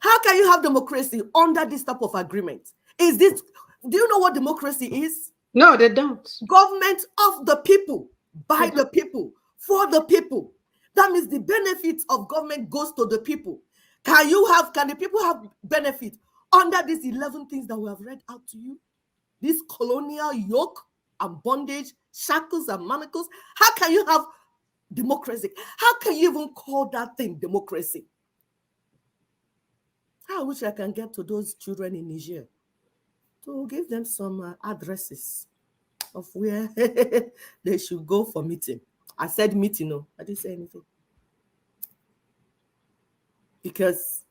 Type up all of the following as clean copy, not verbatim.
How can you have democracy under this type of agreement? Is this, do you know what democracy is? No, they don't. Government of the people, by They the people, for the people. That means the benefits of government goes to the people. Can the people have benefit under these 11 things that we have read out to you? This colonial yoke and bondage, shackles and manacles. How can you have democracy? How can you even call that thing democracy? I wish I can get to those children in Niger to give them some addresses of where they should go for meeting. I said meeting, no, I didn't say anything. Because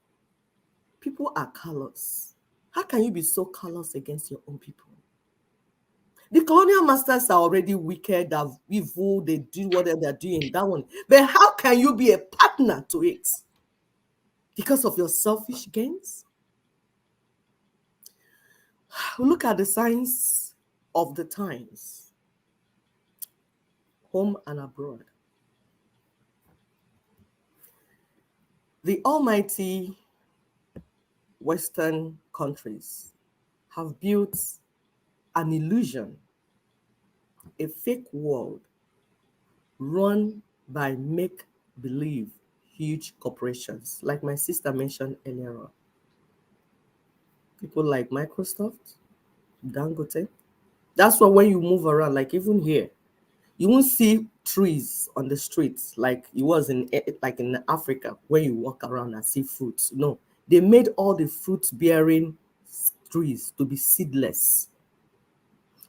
people are callous. How can you be so callous against your own people? The colonial masters are already wicked, they're evil, they do whatever they're doing, that one. But how can you be a partner to it? Because of your selfish gains? Look at the signs of the times, home and abroad. The almighty Western countries have built an illusion, a fake world run by make-believe huge corporations, like my sister mentioned earlier on. People like Microsoft, Dangote. That's why when you move around, like even here, you won't see trees on the streets like it was in Africa when you walk around and see fruits. No, they made all the fruit-bearing trees to be seedless,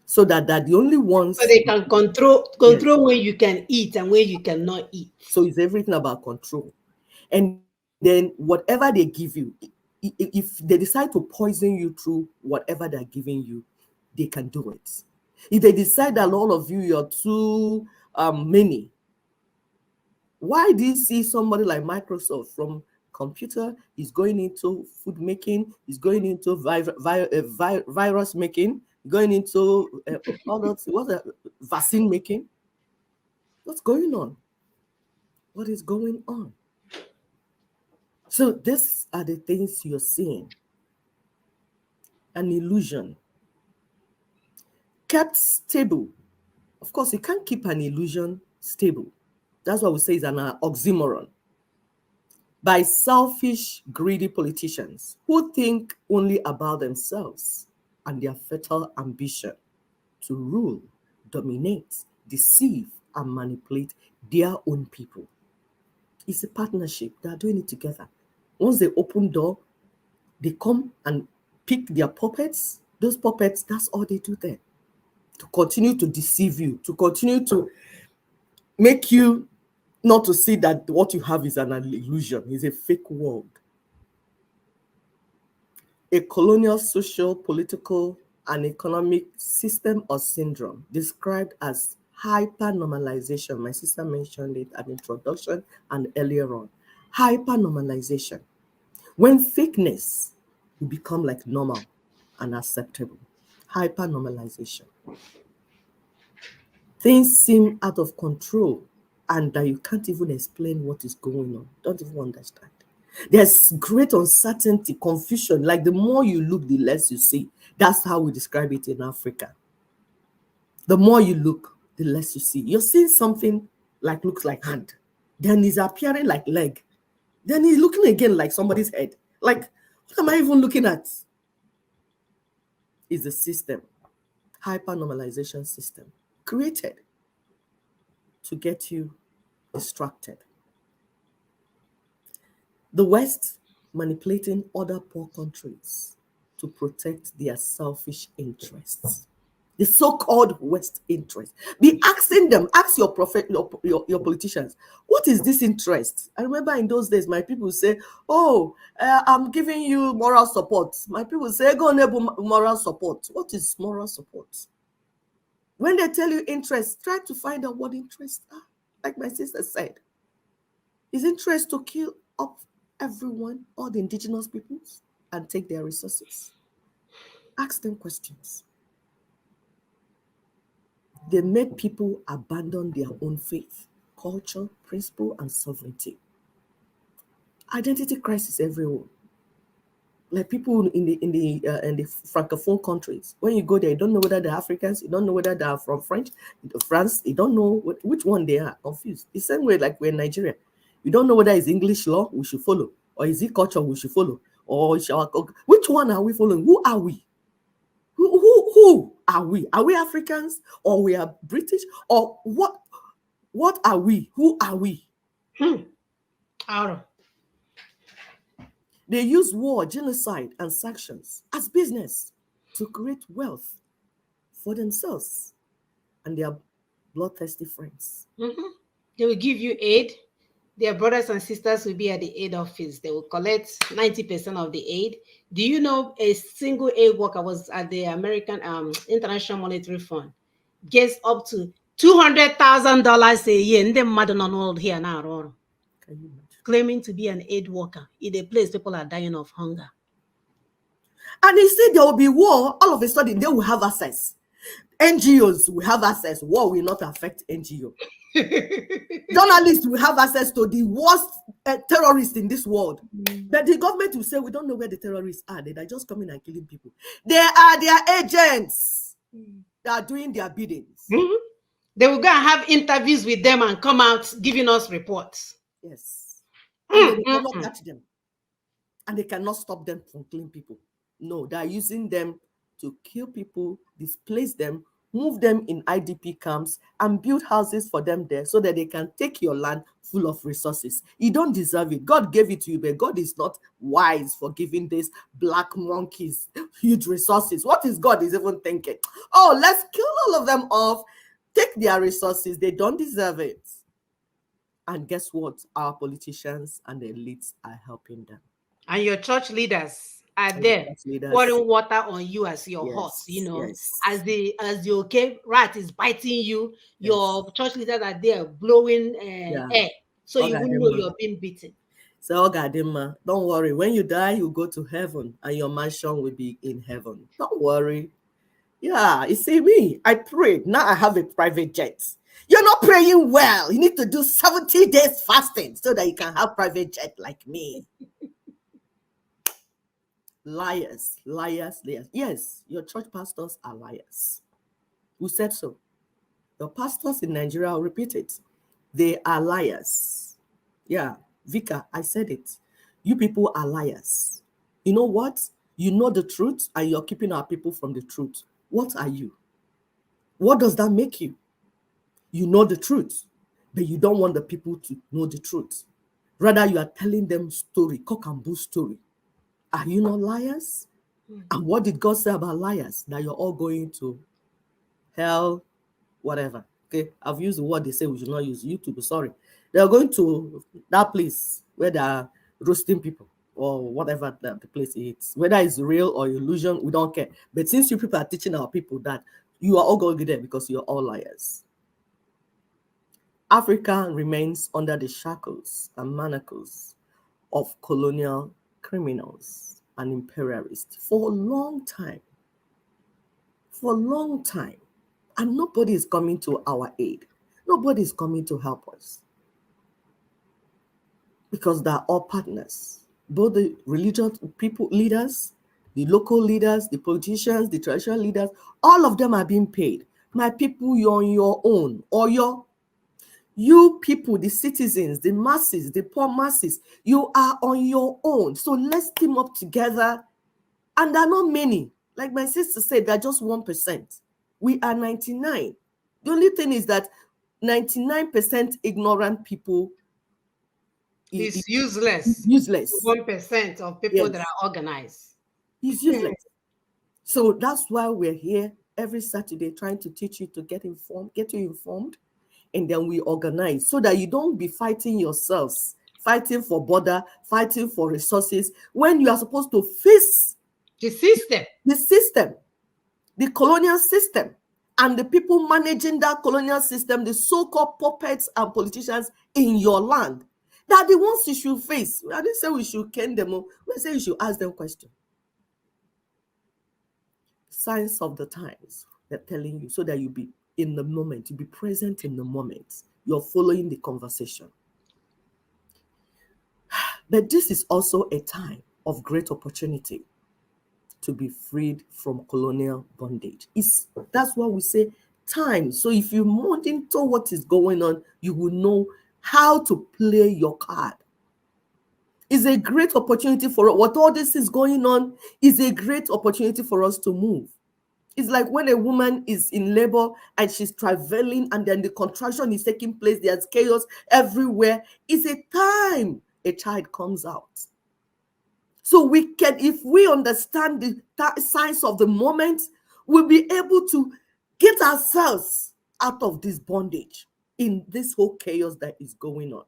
so that the only ones. So they can control Yes. when you can eat and when you cannot eat. So it's everything about control. And then whatever they give you, if they decide to poison you through whatever they're giving you, they can do it. If they decide that all of you, you're too many, why do you see somebody like Microsoft from computer is going into food making, is going into virus making, going into vaccine making? What's going on? What is going on? So these are the things you're seeing. An illusion. Kept stable. Of course, you can't keep an illusion stable. That's what we say is an oxymoron. By selfish, greedy politicians who think only about themselves and their fatal ambition to rule, dominate, deceive, and manipulate their own people. It's a partnership. They are doing it together. Once they open door, they come and pick their puppets. Those puppets, that's all they do there. To continue to deceive you, to continue to make you not to see that what you have is an illusion, is a fake world. A colonial social, political, and economic system or syndrome described as hyper-normalization. My sister mentioned it at introduction and earlier on. Hyper-normalization. When fakeness will become like normal and acceptable. Hyper-normalization. Things seem out of control and that you can't even explain what is going on. Don't even understand. There's great uncertainty, confusion. Like the more you look, the less you see. That's how we describe it in Africa. The more you look, the less you see. You're seeing something like looks like hand. Then it's appearing like leg. Then he's looking again like somebody's head. Like, what am I even looking at? Is the system, hyper-normalization system, created to get you distracted. The West manipulating other poor countries to protect their selfish interests. The so-called West interest. Be asking them, ask your politicians, what is this interest? I remember in those days, my people say, I'm giving you moral support. My people say, go enable moral support. What is moral support? When they tell you interest, try to find out what interests are. Like my sister said, is interest to kill up everyone, all the indigenous peoples, and take their resources? Ask them questions. They made people abandon their own faith, culture, principle, and sovereignty. Identity crisis everywhere. Like people in the francophone countries, when you go there, you don't know whether they're Africans, you don't know whether they are from France, you don't know which one they are. Confused. The same way, like we're in Nigeria, you don't know whether it's English law we should follow, or is it culture we should follow, or which one are we following? Who are we? Who are we? Are we Africans, or we are British, or what? What are we? Who are we? They use war, genocide, and sanctions as business to create wealth for themselves and their bloodthirsty friends. They will give you aid. Their brothers and sisters will be at the aid office. They will collect 90% of the aid. Do you know a single aid worker was at the American International Monetary Fund gets up to $200,000 a year? And then madam on here now, Can you imagine? claiming to be an aid worker in a place people are dying of hunger. And you see, there will be war. All of a sudden, they will have access. NGOs will have access. War will not affect NGO. Journalists will have access to the worst terrorists in this world. But the government will say, we don't know where the terrorists are. They are just coming and killing people. They are their agents. They are doing their biddings. They will go and have interviews with them and come out giving us reports. Yes. And they cannot catch them. And they cannot stop them from killing people. No, they are using them to kill people, displace them, move them in IDP camps, and build houses for them there so that they can take your land full of resources. You don't deserve it. God gave it to you, but God is not wise for giving these black monkeys huge resources. What is God is even thinking? Oh, let's kill all of them off, take their resources. They don't deserve it. And guess what? Our politicians and the elites are helping them. And your church leaders are there pouring water on you as your horse, you know, as the okay rat is biting you, your church leaders are there blowing air, so you won't know you're being beaten. So Ogadima, don't worry. When you die, you go to heaven and your mansion will be in heaven. Don't worry. Yeah, you see me, I prayed. Now I have a private jet. You're not praying well. You need to do 70 days fasting so that you can have private jet like me. Liars, liars, liars. Yes, your church pastors are liars. Who said so? Your pastors in Nigeria, I'll repeat it. They are liars. Yeah, Vika, I said it. You people are liars. You know what? You know the truth and you're keeping our people from the truth. What are you? What does that make you? You know the truth, but you don't want the people to know the truth. Rather, you are telling them story, cock and bull story. Are you not liars? And what did God say about liars? That you're all going to hell, whatever. Okay, I've used the word they say we should not use. YouTube, sorry. They're going to that place where they are roasting people or whatever the place is. Whether it's real or illusion, we don't care. But since you people are teaching our people that, you are all going there because you're all liars. Africa remains under the shackles and manacles of colonial criminals and imperialists for a long time. For a long time. And nobody is coming to our aid. Nobody is coming to help us. Because they're all partners. Both the religious people leaders, the local leaders, the politicians, the traditional leaders, all of them are being paid. My people, you're on your own. Or you people, the citizens, the masses, the poor masses, you are on your own. So let's team up together. And there are not many. Like my sister said, they're just 1%. We are 99. The only thing is that 99% ignorant people is useless. 1% of people that are organized. It's useless. So that's why we're here every Saturday trying to teach you to get you informed. And then we organize so that you don't be fighting yourselves, fighting for border, fighting for resources, when you are supposed to face the system, the colonial system, and the people managing that colonial system, the so-called puppets and politicians in your land. They are the ones you should face. I didn't say we should ken them. We say you should ask them questions. Signs of the times, they're telling you, so that you be in the moment, you be present in the moment. You're following the conversation. But this is also a time of great opportunity to be freed from colonial bondage. That's why we say time. So if you monitor what is going on, you will know how to play your card. It's a great opportunity for what all this is going on is a great opportunity for us to move. It's like when a woman is in labor and she's traveling and then the contraction is taking place, there's chaos everywhere. It's a time a child comes out. So we can, if we understand the signs of the moment, we'll be able to get ourselves out of this bondage in this whole chaos that is going on.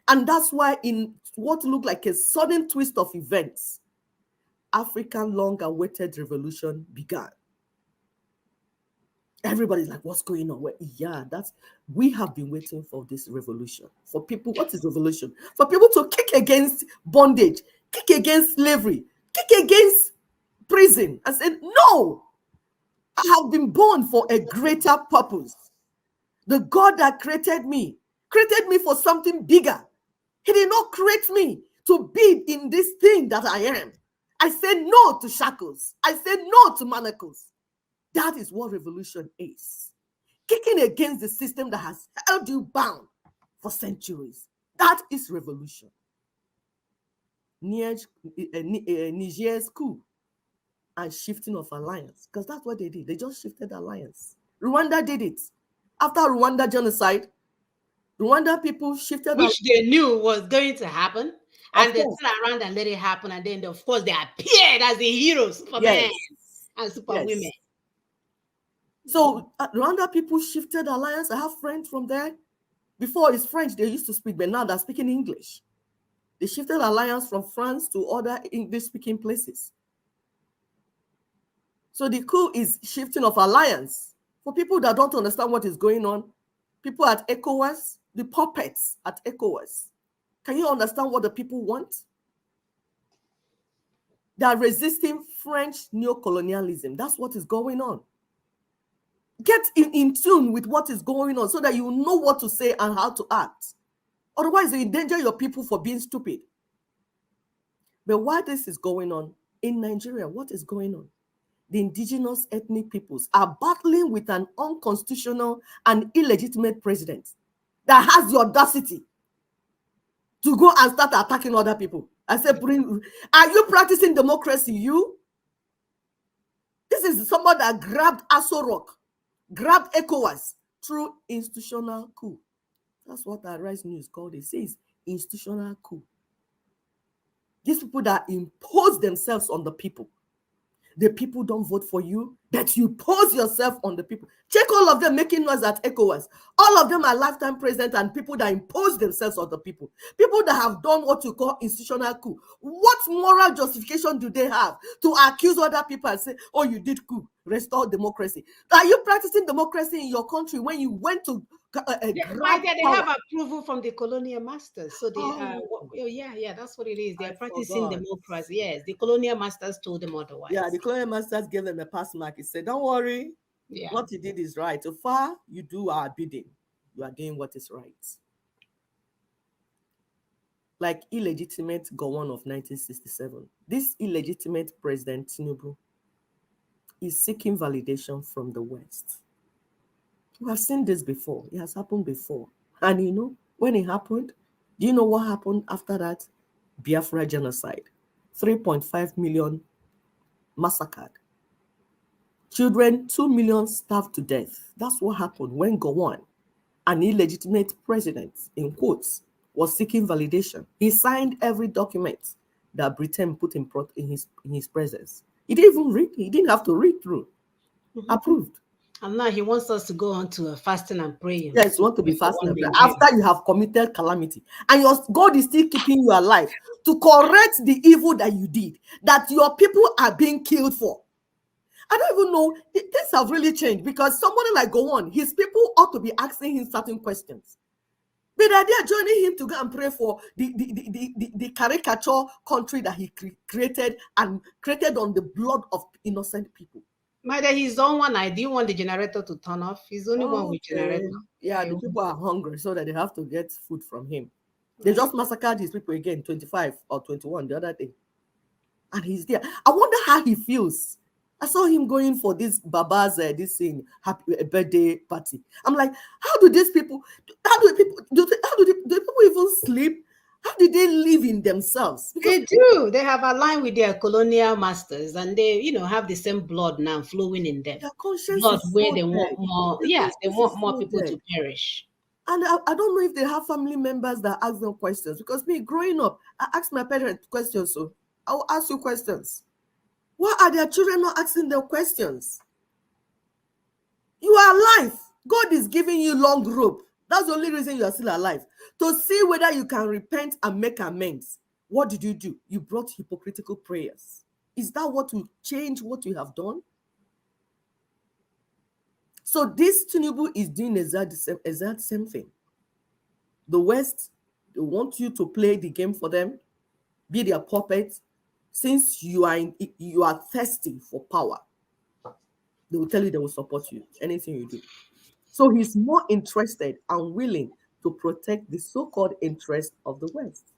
And that's why in what looked like a sudden twist of events, African long-awaited revolution began. Everybody's like, what's going on? Well, yeah, we have been waiting for this revolution. For people, what is revolution? For people to kick against bondage, kick against slavery, kick against prison and say, no, I have been born for a greater purpose. The God that created me for something bigger. He did not create me to be in this thing that I am. I said no to shackles. I said no to manacles. That is what revolution is. Kicking against the system that has held you bound for centuries. That is revolution. Niger's coup and shifting of alliance, because that's what they did. They just shifted alliance. Rwanda did it. After Rwanda genocide, Rwanda people shifted. Which they knew was going to happen. And they turned around and let it happen. And then, of course, they appeared as the heroes, Superman and Superwomen. Yes. So Rwanda people shifted alliance. I have friends from there. Before it's French, they used to speak, but now they're speaking English. They shifted alliance from France to other English-speaking places. So the coup is shifting of alliance. For people that don't understand what is going on, people at ECOWAS, the puppets at ECOWAS, can you understand what the people want? They are resisting French neocolonialism. That's what is going on. Get in tune with what is going on so that you know what to say and how to act. Otherwise, you endanger your people for being stupid. But while this is going on, in Nigeria, what is going on? The indigenous ethnic peoples are battling with an unconstitutional and illegitimate president that has the audacity to go and start attacking other people. I said, are you practicing democracy, you? This is somebody that grabbed Aso Rock, grabbed ECOWAS through institutional coup. That's what Arise News called it. It says institutional coup. These people that impose themselves on the people. The people don't vote for you, that you pose yourself on the people. Check all of them making noise at ECOWAS. All of them are lifetime president and people that impose themselves on the people. People that have done what you call institutional coup. What moral justification do they have to accuse other people and say, oh, you did coup, restore democracy? Are you practicing democracy in your country when you went to they have approval from the colonial masters? So they that's what it is. They're practicing democracy. Yes, the colonial masters told them otherwise. Yeah, the colonial masters gave them a pass mark. He said, don't worry, what you did is right. So far, you do our bidding. You are doing what is right. Like illegitimate Gowon of 1967. This illegitimate President Tinubu is seeking validation from the West. We have seen this before. It has happened before. And you know, when it happened, do you know what happened after that? Biafra genocide. 3.5 million massacred. Children, 2 million starved to death. That's what happened when Gowon, an illegitimate president, in quotes, was seeking validation. He signed every document that Britain put in his presence. He didn't even read. He didn't have to read through. Approved. And now he wants us to go on to fasting and praying. Yes, you want to be fasting and praying after you have committed calamity. And your God is still keeping you alive to correct the evil that you did, that your people are being killed for. I don't even know. Things have really changed because somebody like Gowon, his people ought to be asking him certain questions. But they are joining him to go and pray for the caricature country that he created and created on the blood of innocent people. Mother, he's the one. I didn't want the generator to turn off. He's the only one with generator. Yeah, the people are hungry, so that they have to get food from him. They just massacred his people again, 25 or 21 the other day. and he's there. I wonder how he feels. I saw him going for this Baba's this thing, happy birthday party. I'm like, how do these people? How do people? Do people even sleep? How did they live in themselves? Because They do. They have aligned with their colonial masters, and they, have the same blood now flowing in them. their conscience Blood is where so they want dead. more. Their Yeah, they conscience want is more so people dead. to perish. And I don't know if they have family members that ask them questions. Because me, growing up, I asked my parents questions. So I will ask you questions. Why are their children not asking them questions? You are alive. God is giving you long rope. That's the only reason you are still alive. To see whether you can repent and make amends. What did you do? You brought hypocritical prayers. Is that what will change what you have done? So this Tinubu is doing exact same thing. The West, they want you to play the game for them, be their puppet. Since you are thirsty for power, they will tell you they will support you, anything you do. So he's more interested and willing to protect the so-called interest of the West.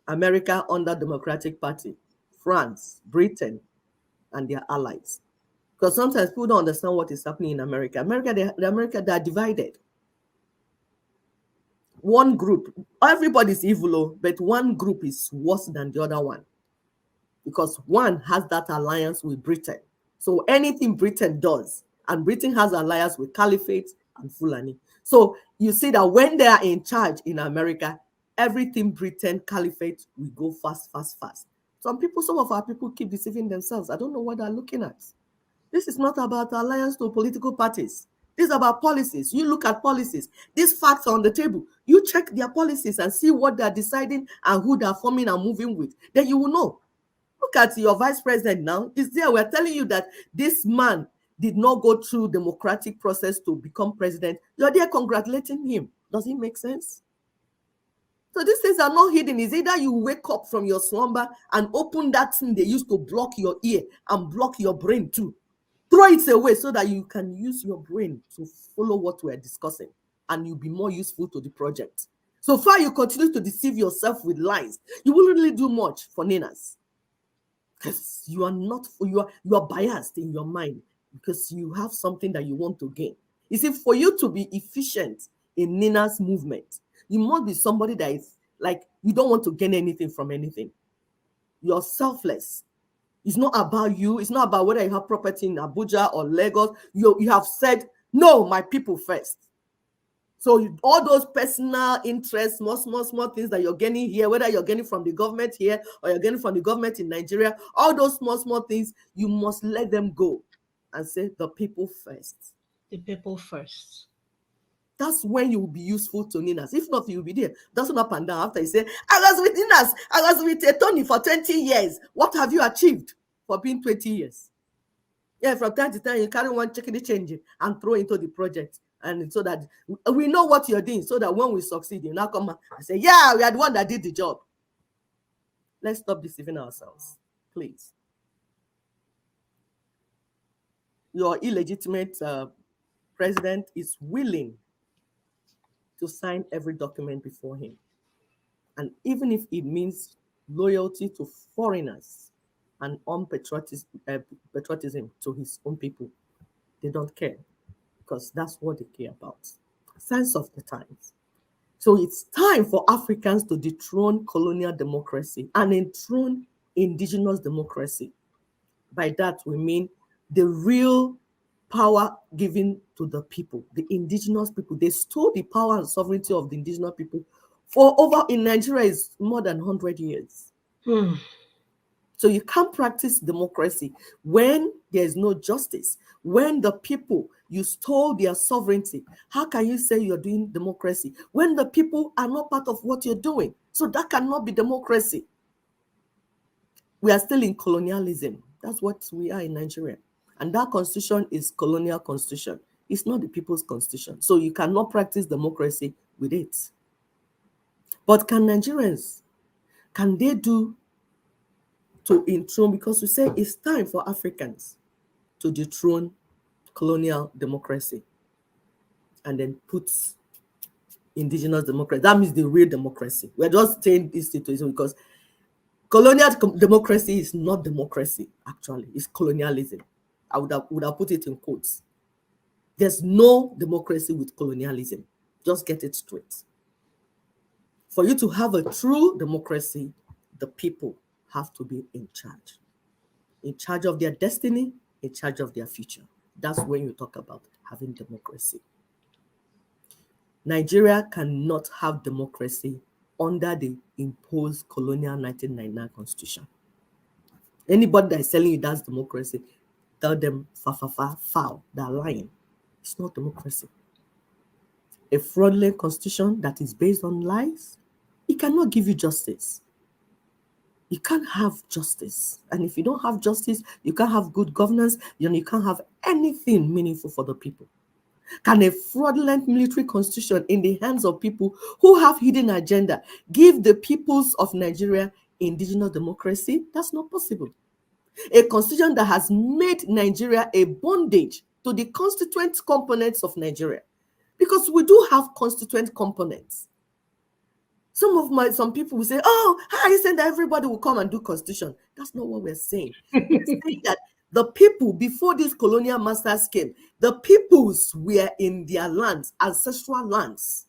America under Democratic Party, France, Britain, and their allies. Because sometimes people don't understand what is happening in America. They are divided. One group, everybody's evil, but one group is worse than the other one. Because one has that alliance with Britain. So anything Britain does, and Britain has alliance with Caliphate and Fulani. So you see that when they are in charge in America, everything Britain Caliphate will go fast, fast, fast. Some of our people keep deceiving themselves. I don't know what they're looking at. This is not about alliance to political parties. This is about policies. You look at policies. These facts are on the table. You check their policies and see what they're deciding and who they're forming and moving with. Then you will know. Look at your vice president now. Is there? We're telling you that this man did not go through democratic process to become president. You're there congratulating him. Does it make sense? So these things are not hidden. It's either you wake up from your slumber and open that thing they used to block your ear and block your brain too. Throw it away so that you can use your brain to follow what we're discussing and you'll be more useful to the project. So far, you continue to deceive yourself with lies. You won't really do much for Ninas. Because you are biased in your mind because you have something that you want to gain. You see, for you to be efficient in Nina's movement, you must be somebody that is like, you don't want to gain anything from anything. You're selfless. It's not about you. It's not about whether you have property in Abuja or Lagos. You have said, no, my people first. So all those personal interests, small things that you're getting here, whether you're getting from the government here or you're getting from the government in Nigeria, all those small things, you must let them go and say the people first. The people first. That's when you will be useful to Ninas. If not, you'll be there dancing up and down after you say, I was with Ninas, I was with Tony for 20 years. What have you achieved for being 20 years? Yeah, from time to time, you carry one chicken change and throw into the project. And so that we know what you're doing, so that when we succeed, you now come and say, yeah, we are the one that did the job. Let's stop deceiving ourselves, please. Your illegitimate president is willing to sign every document before him. And even if it means loyalty to foreigners and patriotism to his own people, they don't care, because that's what they care about. Sense of the times. So it's time for Africans to dethrone colonial democracy and enthrone indigenous democracy. By that, we mean the real power given to the people, the indigenous people. They stole the power and sovereignty of the indigenous people for over, in Nigeria, is more than 100 years. So you can't practice democracy when there's no justice, when the people, you stole their sovereignty. How can you say you're doing democracy when the people are not part of what you're doing? So that cannot be democracy. We are still in colonialism. That's what we are in Nigeria. And that constitution is colonial constitution. It's not the people's constitution. So you cannot practice democracy with it. But can Nigerians, can they do to enthrone, because we say it's time for Africans to dethrone colonial democracy and then put indigenous democracy. That means the real democracy. We're just saying this situation because Colonial democracy is not democracy, actually. It's colonialism. I would have put it in quotes. There's no democracy with colonialism. Just get it straight. For you to have a true democracy, the people have to be in charge of their destiny, in charge of their future. That's when you talk about having democracy. Nigeria cannot have democracy under the imposed colonial 1999 constitution. Anybody that is telling you that's democracy, tell them foul. They're lying. It's not democracy. A fraudulent constitution that is based on lies, it cannot give you justice. You can't have justice. And if you don't have justice, you can't have good governance, you can't have anything meaningful for the people. Can a fraudulent military constitution in the hands of people who have hidden agenda give the peoples of Nigeria indigenous democracy? That's not possible. A constitution that has made Nigeria a bondage to the constituent components of Nigeria, because we do have constituent components. Some people will say, oh, how are you saying that everybody will come and do constitution? That's not what we're saying. We're saying that the people, before these colonial masters came, the peoples were in their lands, ancestral lands.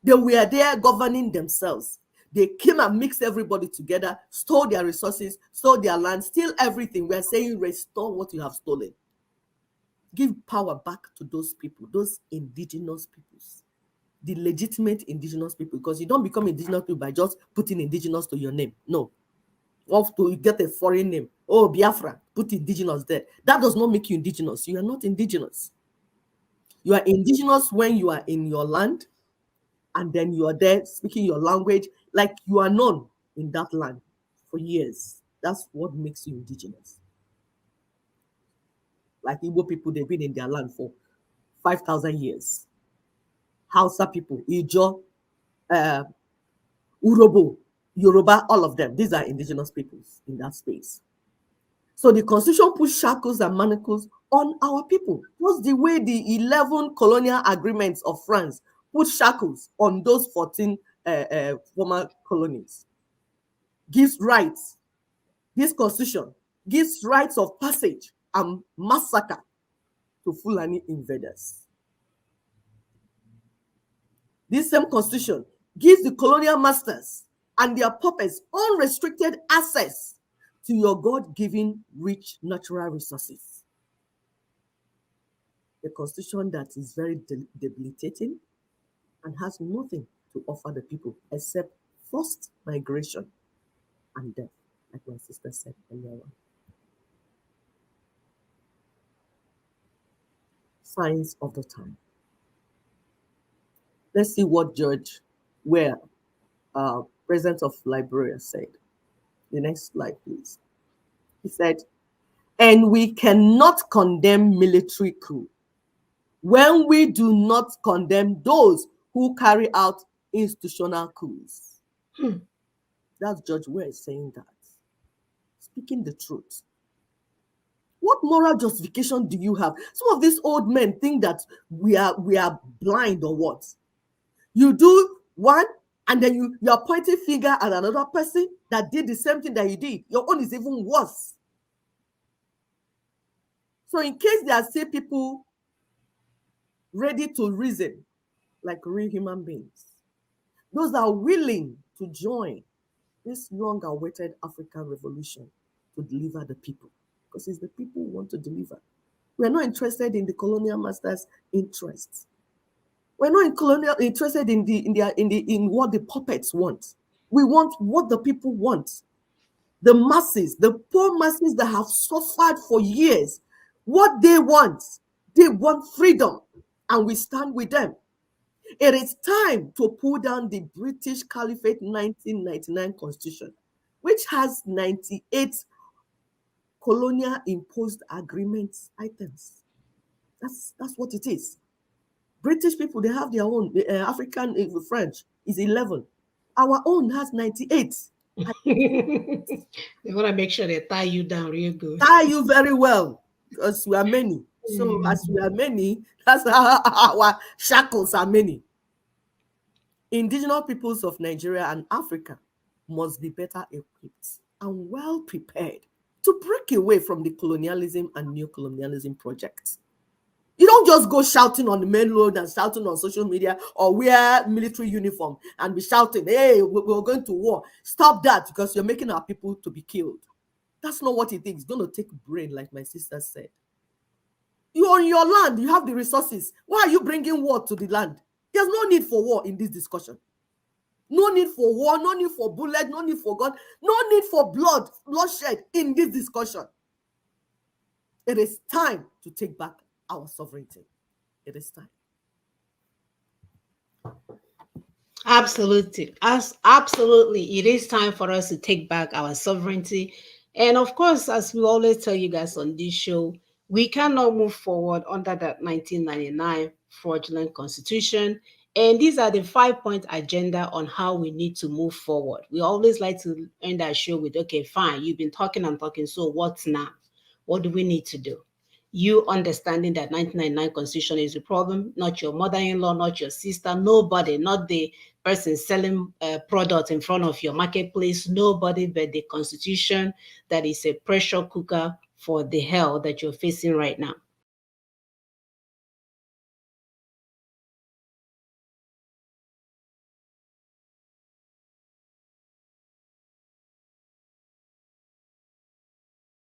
They were there governing themselves. They came and mixed everybody together, stole their resources, stole their land, steal everything. We're saying restore what you have stolen. Give power back to those people, those indigenous peoples, the legitimate indigenous people, because you don't become indigenous people by just putting indigenous to your name. No. You have to get a foreign name. Oh, Biafra, put indigenous there. That does not make you indigenous. You are not indigenous. You are indigenous when you are in your land, and then you are there speaking your language, like you are known in that land for years. That's what makes you indigenous. Like Igbo people, they've been in their land for 5,000 years. Hausa people, Ijo, Urobo, Yoruba, all of them. These are indigenous peoples in that space. So the constitution puts shackles and manacles on our people. Just the way the 11 colonial agreements of France put shackles on those 14 former colonies. Gives rights. This constitution gives rights of passage and massacre to Fulani invaders. This same constitution gives the colonial masters and their puppets unrestricted access to your God-given rich natural resources. A constitution that is very debilitating and has nothing to offer the people except forced migration and death, like my sister said earlier on. Signs of the time. Let's see what George Weah, president of Liberia, said. The next slide, please. He said, and we cannot condemn military coup when we do not condemn those who carry out institutional coups. That's George Weah saying that. Speaking the truth. What moral justification do you have? Some of these old men think that we are blind or what? You do one, and then you are pointing finger at another person that did the same thing that you did. Your own is even worse. So in case there are still people ready to reason like real human beings, those that are willing to join this long-awaited African revolution to deliver the people, because it's the people who want to deliver. We're not interested in the colonial masters' interests. We're not interested in what the puppets want. We want what the people want. The masses, the poor masses that have suffered for years, what they want freedom, and we stand with them. It is time to pull down the British Caliphate 1999 Constitution, which has 98 colonial imposed agreement items. That's what it is. British people, they have their own. African French is 11. Our own has 98. They want to make sure they tie you down real good. Tie you very well, because we are many. So as we are many, that's how our shackles are many. Indigenous peoples of Nigeria and Africa must be better equipped and well prepared to break away from the colonialism and neo-colonialism projects. You don't just go shouting on the main road and shouting on social media or wear military uniform and be shouting, hey, we're going to war. Stop that, because you're making our people to be killed. That's not what it takes. It's going to take brain, like my sister said. You're on your land. You have the resources. Why are you bringing war to the land? There's no need for war in this discussion. No need for war, no need for bullet, no need for gun, no need for bloodshed in this discussion. It is time to take back our sovereignty. It is time. Absolutely. Absolutely. It is time for us to take back our sovereignty. And of course, as we always tell you guys on this show, we cannot move forward under that 1999 fraudulent constitution. And these are the 5-point agenda on how we need to move forward. We always like to end our show with, okay, fine, you've been talking and talking. So what's now? What do we need to do? You understanding that 1999 constitution is a problem, not your mother-in-law, not your sister, nobody, not the person selling product in front of your marketplace, nobody but the constitution that is a pressure cooker for the hell that you're facing right now.